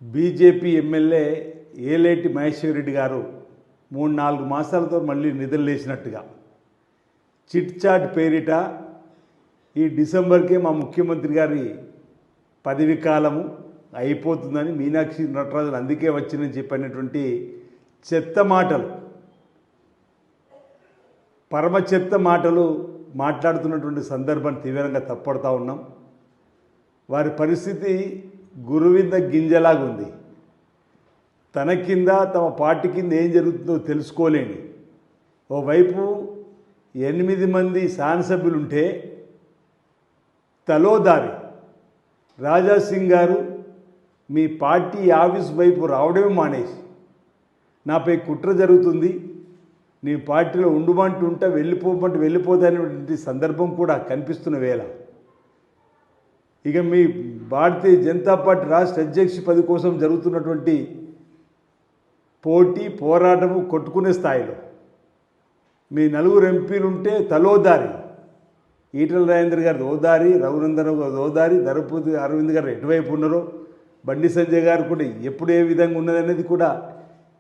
BJP MLA Eleti Maheshwar Reddy గారు 3-4 మాసాలతో మళ్ళీ నిద్రలేసినట్టుగా chit chat పేరిట ఈ డిసెంబర్కే మా ముఖ్యమంత్రి గారి పదవి కాలము అయిపోతుందని మీనాక్షి నటరాజన్ అందుకే వచ్చిందని చెప్పినటువంటి చెత్త మాటలు, పరమ చెత్త మాటలు మాట్లాడుతున్నటువంటి సందర్భాన్ని తీవ్రంగా తప్పడుతూ ఉన్నాం. వారి పరిస్థితి గురువింద గింజలాగా ఉంది. తన కింద తమ పార్టీ కింద ఏం జరుగుతుందో తెలుసుకోలేని ఓవైపు 8 మంది శాసనసభ్యులుంటే తలోదారి రాజాసింగ్ గారు మీ పార్టీ ఆఫీస్ వైపు రావడమే మానేసి నాపై కుట్ర జరుగుతుంది, నీ పార్టీలో ఉండుమంటుంటే వెళ్ళిపోతానేటువంటి సందర్భం కూడా కనిపిస్తున్న వేళ ఇక మీ భారతీయ జనతా పార్టీ రాష్ట్ర అధ్యక్ష పదవి కోసం జరుగుతున్నటువంటి పోరాటము కొట్టుకునే స్థాయిలో మీ 4 ఎంపీలుంటే తలోదారి, ఈటల రాజేందర్ గారు ఓదారి, రఘునందన్ గారు ఓదారి, ధర్మపురి అరవింద్ గారు ఎటువైపు ఉన్నారో, బండి సంజయ్ గారు కూడా ఎప్పుడు ఏ విధంగా ఉన్నదనేది కూడా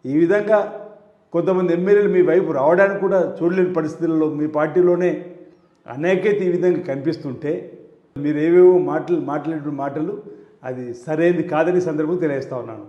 ఈ విధంగా కొంతమంది ఎమ్మెల్యేలు మీ వైపు రావడానికి కూడా చూడలేని పరిస్థితుల్లో మీ పార్టీలోనే అనేకైతే ఈ విధంగా కనిపిస్తుంటే మీరు ఏవేవో మాట్లాడే మాటలు అది సరైనది కాదని సందర్భం తెలియజేస్తా ఉన్నాను.